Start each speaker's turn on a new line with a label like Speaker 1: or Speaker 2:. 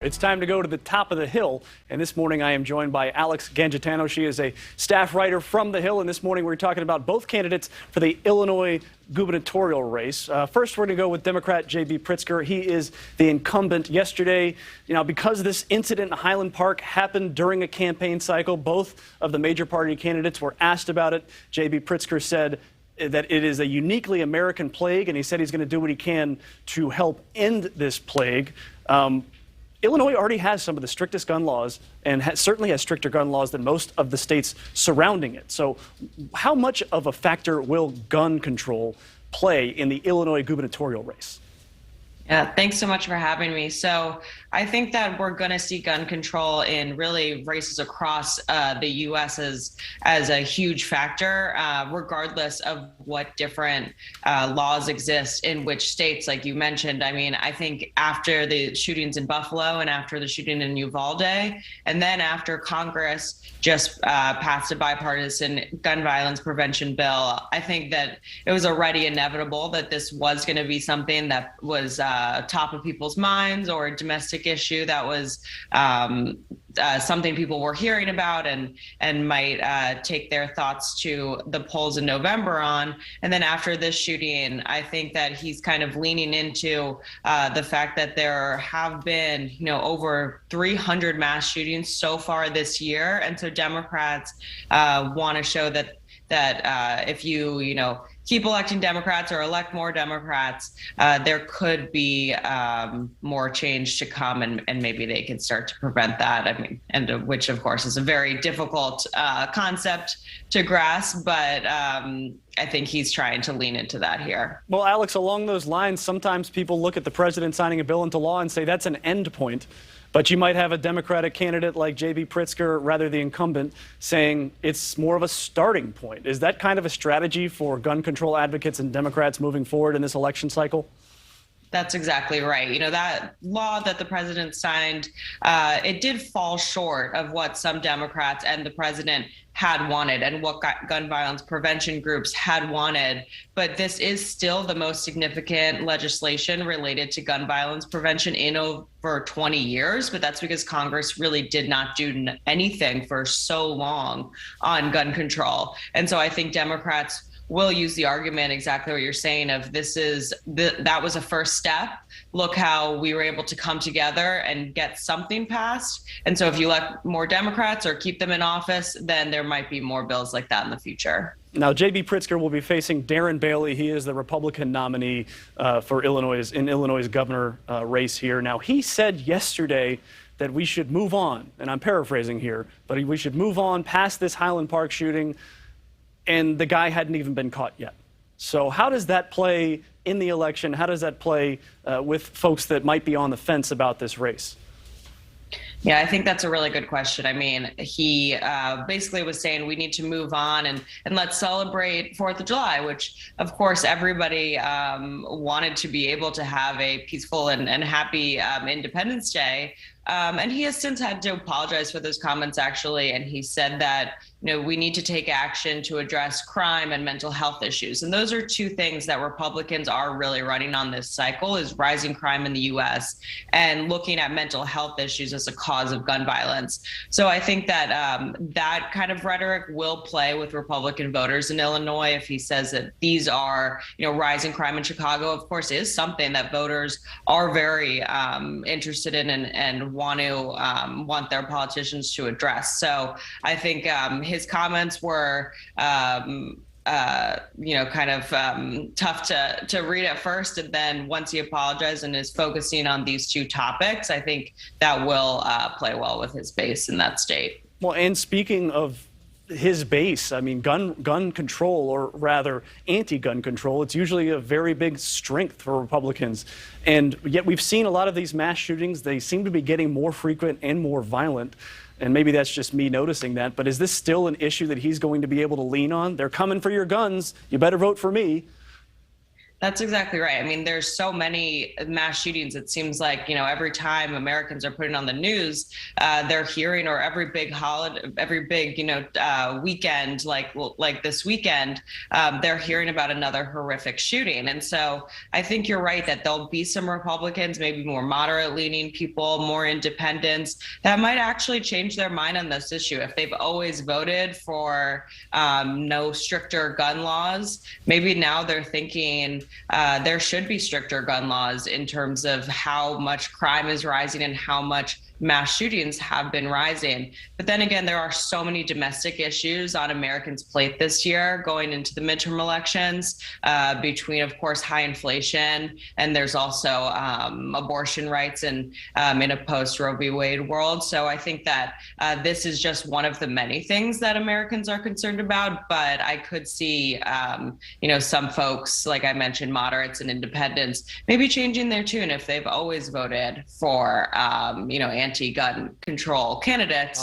Speaker 1: It's time to go to the top of the Hill, and this morning I am joined by Alex Gangitano. She is a staff writer from the Hill, and this morning we're talking about both candidates for the Illinois gubernatorial race. First, we're going to go with Democrat J.B. Pritzer. He is the incumbent. Yesterday, because this incident in Highland Park happened during a campaign cycle, both of the major party candidates were asked about it. J.B. Pritzer said that it is a uniquely American plague, and he said he's going to do what he can to help end this plague. Illinois already has some of the strictest gun laws and certainly has stricter gun laws than most of the states surrounding it. So how much of a factor will gun control play in the Illinois gubernatorial race?
Speaker 2: Yeah, thanks so much for having me. So I think that we're going to see gun control in really races across the U.S. as a huge factor, regardless of what different laws exist in which states, like you mentioned. I mean, I think after the shootings in Buffalo and after the shooting in Uvalde, and then after Congress just passed a bipartisan gun violence prevention bill, I think that it was already inevitable that this was going to be something that was top of people's minds, or a domestic issue that was something people were hearing about and might take their thoughts to the polls in November on. And then after this shooting, I think that he's kind of leaning into the fact that there have been, over 300 mass shootings so far this year. And so Democrats want to show that if you keep electing Democrats or elect more Democrats, there could be more change to come, and maybe they can start to prevent that. I mean, and which of course is a very difficult concept to grasp, but I think he's trying to lean into that here.
Speaker 1: Well, Alex, along those lines, sometimes people look at the president signing a bill into law and say that's an end point. But you might have a Democratic candidate like J.B. Pritzer, rather the incumbent, saying it's more of a starting point. Is that kind of a strategy for gun control advocates and Democrats moving forward in this election cycle?
Speaker 2: That's exactly right. That law that the president signed, it did fall short of what some Democrats and the president had wanted and what gun violence prevention groups had wanted. But this is still the most significant legislation related to gun violence prevention in over 20 years. But that's because Congress really did not do anything for so long on gun control. And so I think Democrats will use the argument exactly what you're saying of that was a first step. Look how we were able to come together and get something passed. And so if you elect more Democrats or keep them in office, then there might be more bills like that in the future.
Speaker 1: Now, J.B. Pritzer will be facing Darren Bailey. He is the Republican nominee for Illinois' governor race here. Now, he said yesterday that we should move on, and I'm paraphrasing here, but we should move on past this Highland Park shooting, and the guy hadn't even been caught yet. So how does that play in the election? How does that play with folks that might be on the fence about this race?
Speaker 2: Yeah, I think that's a really good question. I mean, he basically was saying we need to move on and let's celebrate 4th of July, which, of course, everybody wanted to be able to have a peaceful and happy Independence Day. And he has since had to apologize for those comments, actually. And he said that, we need to take action to address crime and mental health issues. And those are two things that Republicans are really running on this cycle, is rising crime in the U.S. and looking at mental health issues as a cause of gun violence. So I think that that kind of rhetoric will play with Republican voters in Illinois. If he says that these are, rising crime in Chicago, of course, is something that voters are very interested in and want their politicians to address. So I think his comments were, kind of tough to read at first. And then once he apologized and is focusing on these two topics, I think that will play well with his base in that state.
Speaker 1: Well, and speaking of his base, I mean, gun control, or rather anti-gun control, it's usually a very big strength for Republicans. And yet we've seen a lot of these mass shootings. They seem to be getting more frequent and more violent. And maybe that's just me noticing that. But is this still an issue that he's going to be able to lean on? They're coming for your guns. You better vote for me.
Speaker 2: That's exactly right. I mean, there's so many mass shootings. It seems like, every time Americans are putting on the news, they're hearing, or every big holiday, every big, weekend, like this weekend, they're hearing about another horrific shooting. And so I think you're right that there'll be some Republicans, maybe more moderate leaning people, more independents, that might actually change their mind on this issue. If they've always voted for no stricter gun laws, maybe now they're thinking, there should be stricter gun laws in terms of how much crime is rising and how much mass shootings have been rising. But then again, there are so many domestic issues on Americans' plate this year going into the midterm elections, between, of course, high inflation, and there's also abortion rights in a post-Roe v. Wade world. So I think that this is just one of the many things that Americans are concerned about. But I could see, some folks, like I mentioned, moderates and independents, maybe changing their tune if they've always voted for, anti-gun control candidates.